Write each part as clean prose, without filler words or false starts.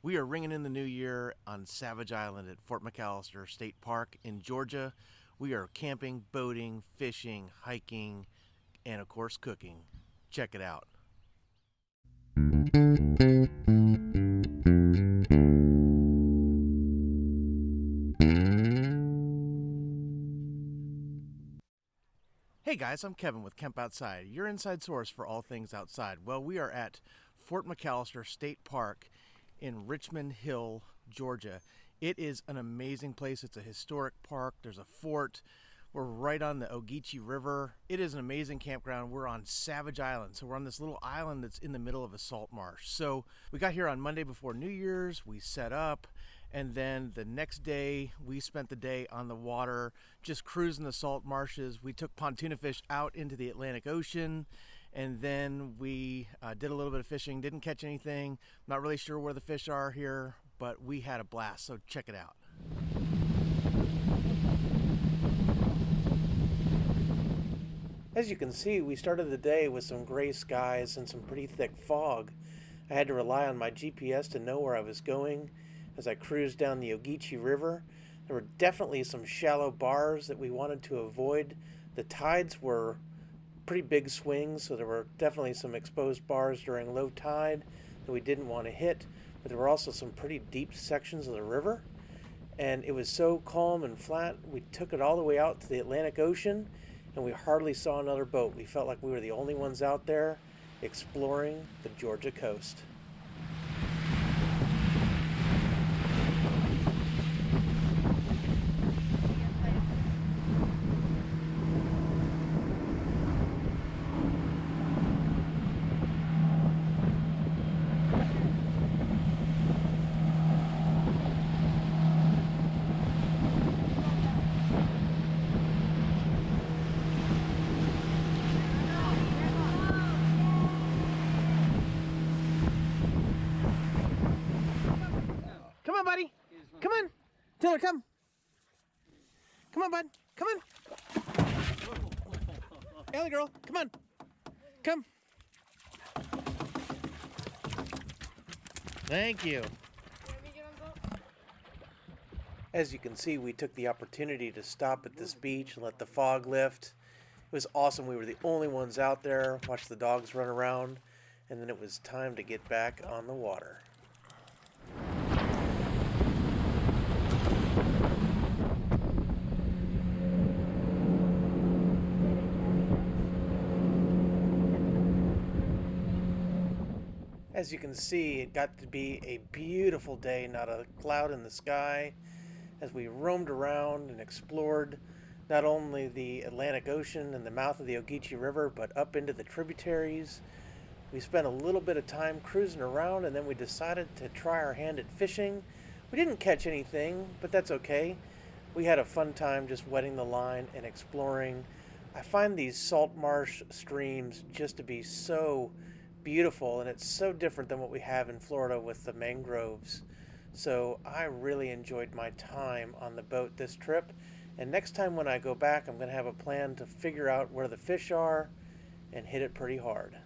We are ringing in the new year on Savage Island at Fort McAllister State Park in Georgia. We are camping, boating, fishing, hiking, and of course cooking. Check it out. Hey guys, I'm Kevin with Kemp Outside, your inside source for all things outside. Well, we are at Fort McAllister State Park in Richmond Hill, Georgia. It is an amazing place. It's a historic park. There's a fort. We're right on the Ogeechee River. It is an amazing campground. We're on Savage Island. So we're on this little island that's in the middle of a salt marsh. So we got here on Monday before New Year's. We set up. And then the next day, we spent the day on the water, just cruising the salt marshes. We took pontoon fish out into the Atlantic Ocean. And then we did a little bit of fishing. Didn't catch anything. Not really sure where the fish are here, but we had a blast. So check it out. As you can see, we started the day with some gray skies and some pretty thick fog. I had to rely on my GPS to know where I was going as I cruised down the Ogeechee River. There were definitely some shallow bars that we wanted to avoid. The tides were pretty big swings, so there were definitely some exposed bars during low tide that we didn't want to hit, but there were also some pretty deep sections of the river, and it was so calm and flat. We took it all the way out to the Atlantic Ocean, and we hardly saw another boat. We felt like we were the only ones out there exploring the Georgia coast. Come on, buddy. Come on. Taylor, come. Come on, bud. Come on. Ellie girl, come on. Come. Thank you. As you can see, we took the opportunity to stop at this beach and let the fog lift. It was awesome. We were the only ones out there, watched the dogs run around, and then it was time to get back on the water. As you can see, it got to be a beautiful day, not a cloud in the sky, as we roamed around and explored not only the Atlantic Ocean and the mouth of the Ogeechee River, but up into the tributaries. We spent a little bit of time cruising around, and then we decided to try our hand at fishing. We didn't catch anything, but that's okay. We had a fun time just wetting the line and exploring. I find these salt marsh streams just to be so beautiful, and it's so different than what we have in Florida with the mangroves. So I really enjoyed my time on the boat this trip, and next time when I go back, I'm going to have a plan to figure out where the fish are and hit it pretty hard.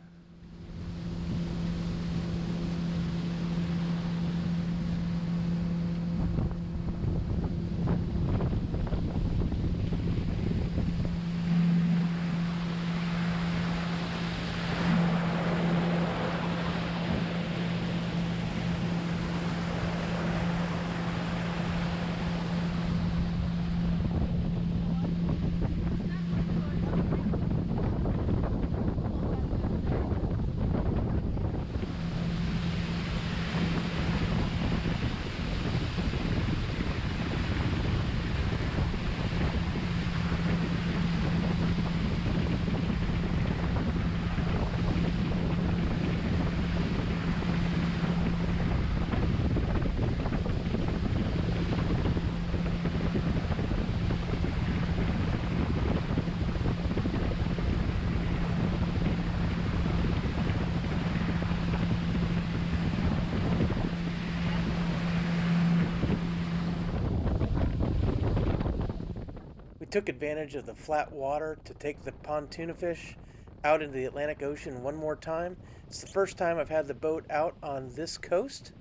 took advantage of the flat water to take the pontoon fish out into the Atlantic Ocean one more time. It's the first time I've had the boat out on this coast.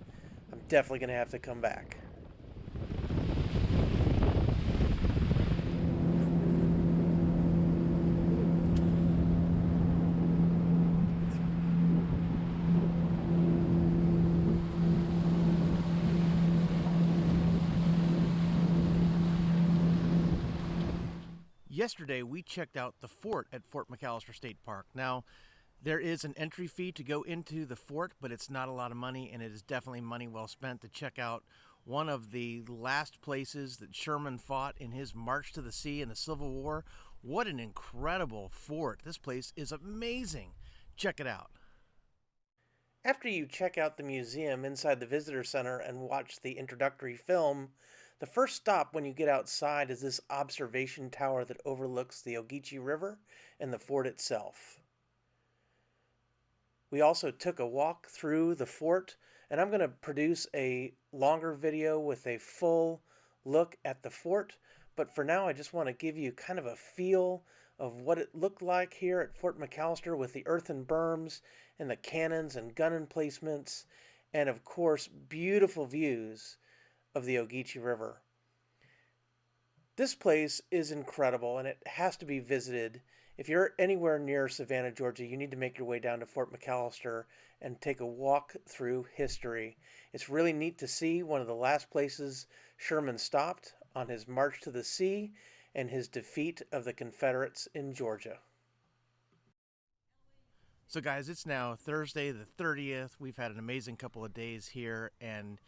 I'm definitely going to have to come back. Yesterday, we checked out the fort at Fort McAllister State Park. Now, there is an entry fee to go into the fort, but it's not a lot of money, and it is definitely money well spent to check out one of the last places that Sherman fought in his march to the sea in the Civil War. What an incredible fort. This place is amazing. Check it out. After you check out the museum inside the visitor center and watch the introductory film, the first stop when you get outside is this observation tower that overlooks the Ogeechee River and the fort itself. We also took a walk through the fort, and I'm going to produce a longer video with a full look at the fort, but for now I just want to give you kind of a feel of what it looked like here at Fort McAllister with the earthen berms and the cannons and gun emplacements, and of course beautiful views of the Ogeechee River. This place is incredible and it has to be visited. If you're anywhere near Savannah, Georgia, you need to make your way down to Fort McAllister and take a walk through history. It's really neat to see one of the last places Sherman stopped on his march to the sea and his defeat of the Confederates in Georgia. So guys, it's now Thursday the 30th. We've had an amazing couple of days here, and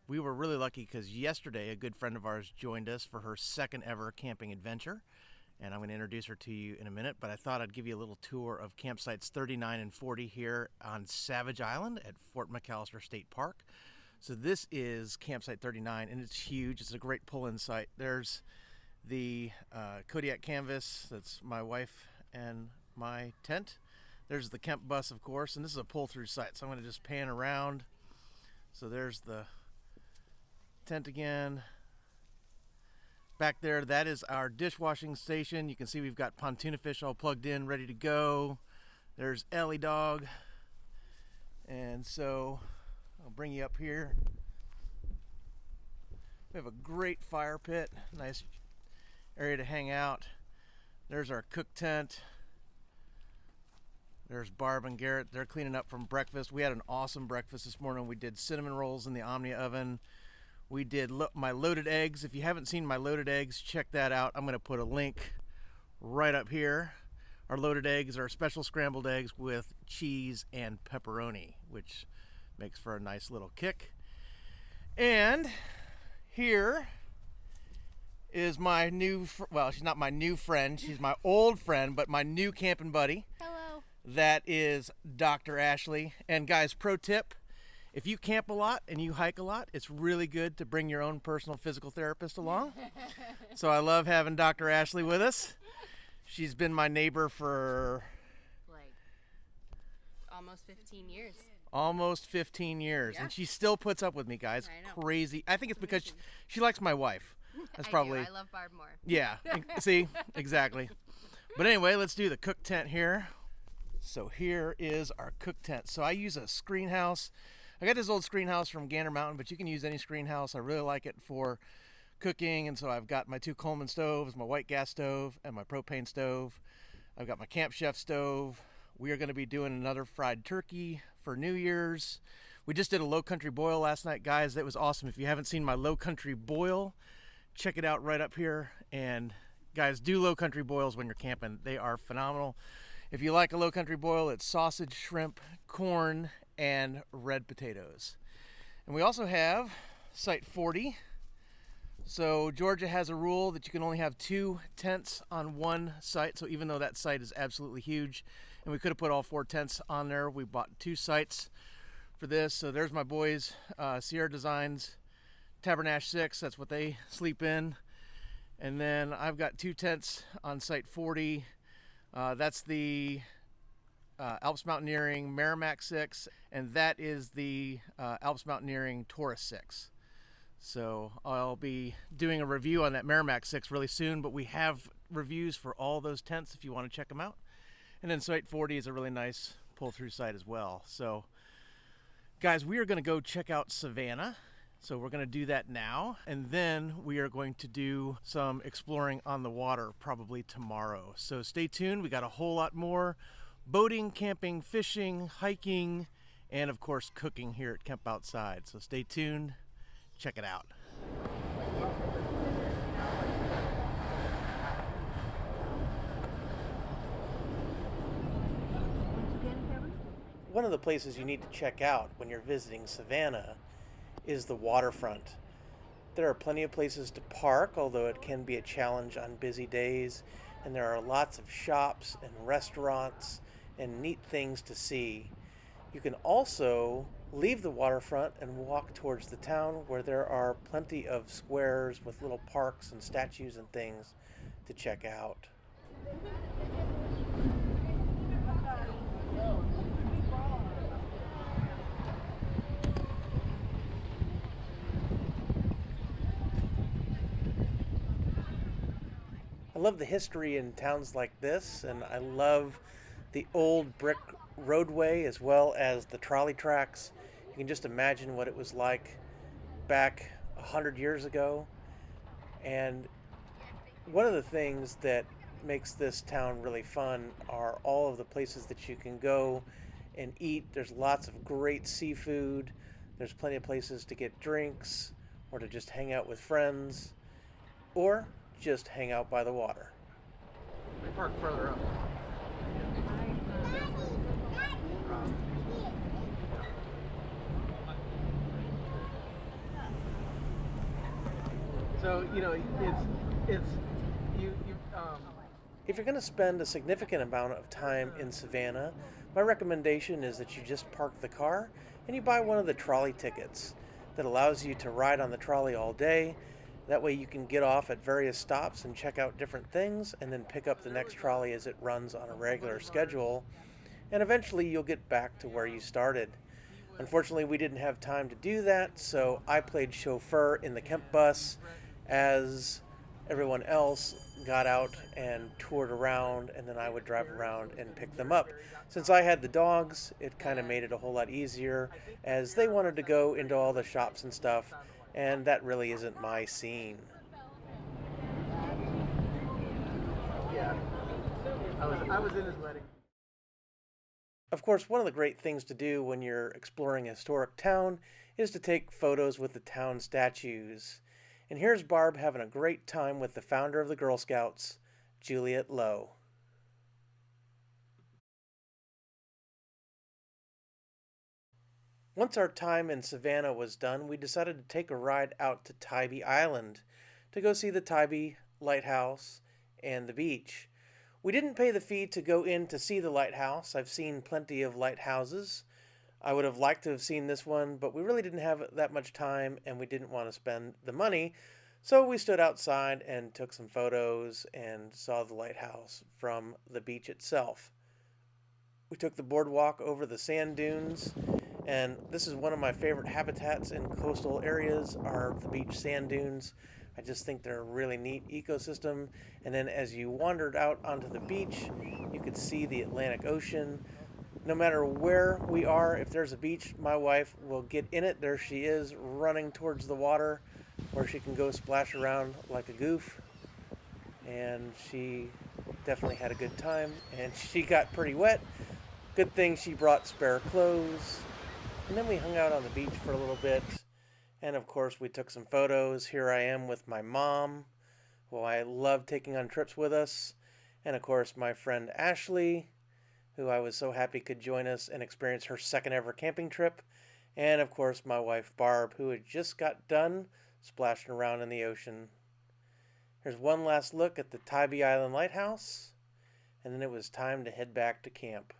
we were really lucky because yesterday a good friend of ours joined us for her second ever camping adventure, and I'm going to introduce her to you in a minute, but I thought I'd give you a little tour of campsites 39 and 40 here on Savage Island at Fort McAllister State Park. So this is campsite 39, and it's huge. It's a great pull-in site. There's the Kodiak canvas, that's my wife and my tent. There's the Kemp bus, of course, and this is a pull-through site, so I'm going to just pan around. So there's the tent again. Back there, that is our dishwashing station. You can see we've got pontoon fish all plugged in, ready to go. There's Ellie Dog. And so I'll bring you up here. We have a great fire pit, nice area to hang out. There's our cook tent. There's Barb and Garrett. They're cleaning up from breakfast. We had an awesome breakfast this morning. We did cinnamon rolls in the Omni oven. We did my loaded eggs. If you haven't seen my loaded eggs, check that out. I'm going to put a link right up here. Our loaded eggs are special scrambled eggs with cheese and pepperoni, which makes for a nice little kick. And here is my new, well, she's not my new friend. She's my old friend, but my new camping buddy. Hello. That is Dr. Ashley. And guys, pro tip, if you camp a lot and you hike a lot, it's really good to bring your own personal physical therapist along. So I love having Dr. Ashley with us. She's been my neighbor for like almost 15 years. Almost 15 years. Yeah. And she still puts up with me, guys. I know. Crazy. I think it's because she likes my wife. That's probably. I love Barb more. Yeah. See? Exactly. But anyway, let's do the cook tent here. So here is our cook tent. So I use a screen house. I got this old screen house from Gander Mountain, but you can use any screen house. I really like it for cooking, and so I've got my two Coleman stoves, my white gas stove, and my propane stove. I've got my Camp Chef stove. We are going to be doing another fried turkey for New Year's. We just did a low country boil last night, guys. That was awesome. If you haven't seen my low country boil, check it out right up here. And guys, do low country boils when you're camping. They are phenomenal. If you like a low country boil, it's sausage, shrimp, corn, and red potatoes. And we also have site 40. So Georgia has a rule that you can only have 2 tents on one site. So even though that site is absolutely huge, and we could have put all 4 tents on there, we bought 2 sites for this. So there's my boys, Sierra Designs Tabernash 6. That's what they sleep in. And then I've got 2 tents on site 40. That's the Alps Mountaineering Merrimack 6, and that is the Alps Mountaineering Taurus 6. So I'll be doing a review on that Merrimack 6 really soon, but we have reviews for all those tents if you want to check them out. And then site 40 is a really nice pull-through site as well. So Guys, we are going to go check out Savannah. So we're going to do that now, and then we are going to do some exploring on the water probably tomorrow. So stay tuned. We got a whole lot more boating, camping, fishing, hiking, and of course cooking here at Camp Outside. So stay tuned. Check it out. One of the places you need to check out when you're visiting Savannah is the waterfront. There are plenty of places to park, although it can be a challenge on busy days, and there are lots of shops and restaurants and neat things to see. You can also leave the waterfront and walk towards the town, where there are plenty of squares with little parks and statues and things to check out. I love the history in towns like this, and I love the old brick roadway as well as the trolley tracks. You can just imagine what it was like back 100 years ago. And one of the things that makes this town really fun are all of the places that you can go and eat. There's lots of great seafood. There's plenty of places to get drinks or to just hang out with friends or just hang out by the water. We park further up. So, you know, if you're going to spend a significant amount of time in Savannah, my recommendation is that you just park the car and you buy one of the trolley tickets that allows you to ride on the trolley all day. That way you can get off at various stops and check out different things and then pick up the next trolley as it runs on a regular schedule. And eventually you'll get back to where you started. Unfortunately, we didn't have time to do that, so I played chauffeur in the Kemp bus as everyone else got out and toured around, and then I would drive around and pick them up. Since I had the dogs, it kind of made it a whole lot easier as they wanted to go into all the shops and stuff, and that really isn't my scene. Yeah, I was in his wedding. Of course, one of the great things to do when you're exploring a historic town is to take photos with the town statues. And here's Barb having a great time with the founder of the Girl Scouts, Juliet Lowe. Once our time in Savannah was done, we decided to take a ride out to Tybee Island to go see the Tybee lighthouse and the beach. We didn't pay the fee to go in to see the lighthouse. I've seen plenty of lighthouses. I would have liked to have seen this one, but we really didn't have that much time and we didn't want to spend the money. So we stood outside and took some photos and saw the lighthouse from the beach itself. We took the boardwalk over the sand dunes, and this is one of my favorite habitats in coastal areas are the beach sand dunes. I just think they're a really neat ecosystem. And then as you wandered out onto the beach, you could see the Atlantic Ocean. No matter where we are, if there's a beach, my wife will get in it. There she is, running towards the water where she can go splash around like a goof. And she definitely had a good time, and she got pretty wet. Good thing she brought spare clothes. And then we hung out on the beach for a little bit. And of course, we took some photos. Here I am with my mom, who I love taking on trips with us. And of course, my friend Ashley, who I was so happy could join us and experience her second ever camping trip. And of course, my wife Barb, who had just got done splashing around in the ocean. Here's one last look at the Tybee Island Lighthouse. And then it was time to head back to camp.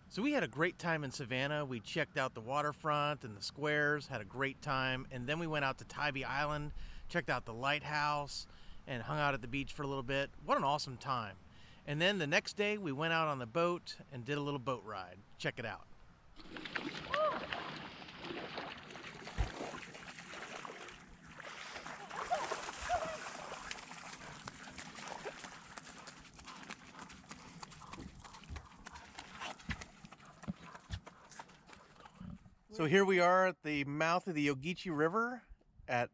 So we had a great time in Savannah. We checked out the waterfront and the squares, had a great time. And then we went out to Tybee Island, checked out the lighthouse, and hung out at the beach for a little bit. What an awesome time. And then the next day we went out on the boat and did a little boat ride. Check it out. So here we are at the mouth of the Ogeechee River at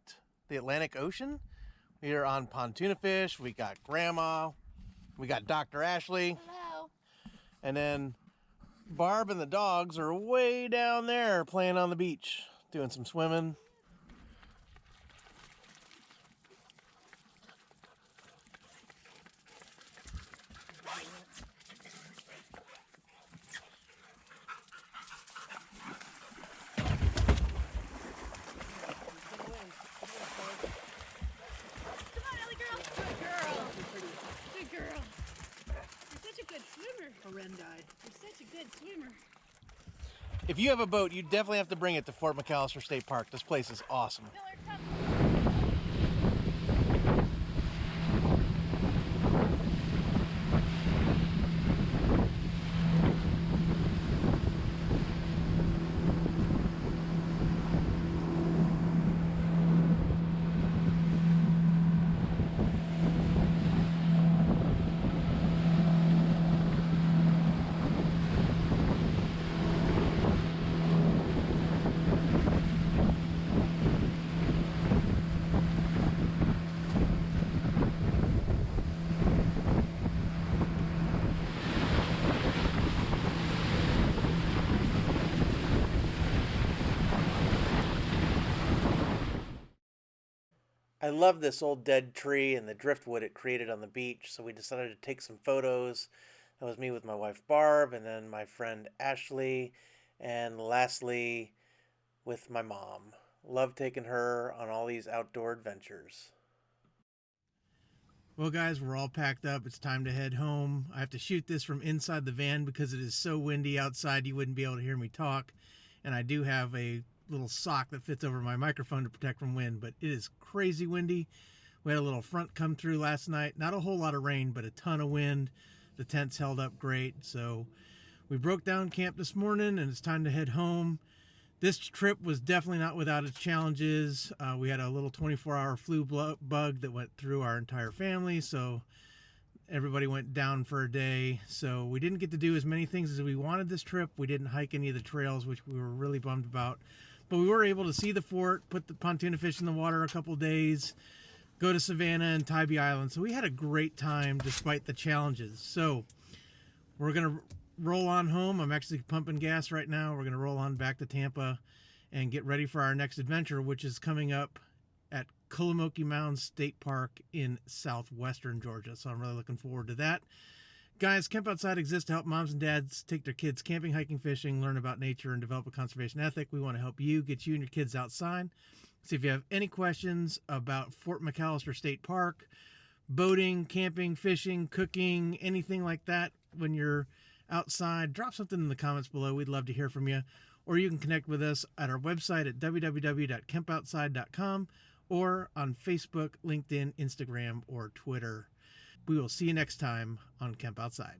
the Atlantic Ocean. We are on Pontoon Fish. We got Grandma. We got Dr. Ashley. Hello. And then Barb and the dogs are way down there playing on the beach, doing some swimming. Good girl. You're such a good swimmer. You're such a good swimmer. If you have a boat, you definitely have to bring it to Fort McAllister State Park. This place is awesome. I love this old dead tree and the driftwood it created on the beach, so we decided to take some photos. That was me with my wife Barb, and then my friend Ashley, and lastly with my mom. Love taking her on all these outdoor adventures. Well, guys, we're all packed up. It's time to head home. I have to shoot this from inside the van because it is so windy outside you wouldn't be able to hear me talk. And I do have a little sock that fits over my microphone to protect from wind, but it is crazy windy. We had a little front come through last night. Not a whole lot of rain, but a ton of wind. The tents held up great. So we broke down camp this morning and it's time to head home. This trip was definitely not without its challenges. We had a little 24-hour flu bug that went through our entire family, so everybody went down for a day. So we didn't get to do as many things as we wanted this trip. We didn't hike any of the trails, which we were really bummed about. But we were able to see the fort, put the pontoon fish in the water a couple days, go to Savannah and Tybee Island. So we had a great time despite the challenges. So we're going to roll on home. I'm actually pumping gas right now. We're going to roll on back to Tampa and get ready for our next adventure, which is coming up at Collamoquie Mounds State Park in southwestern Georgia. So I'm really looking forward to that. Guys, Camp Outside exists to help moms and dads take their kids camping, hiking, fishing, learn about nature, and develop a conservation ethic. We want to help you, get you and your kids outside. So if you have any questions about Fort McAllister State Park, boating, camping, fishing, cooking, anything like that when you're outside, drop something in the comments below. We'd love to hear from you. Or you can connect with us at our website at www.campoutside.com or on Facebook, LinkedIn, Instagram, or Twitter. We will see you next time on Camp Outside.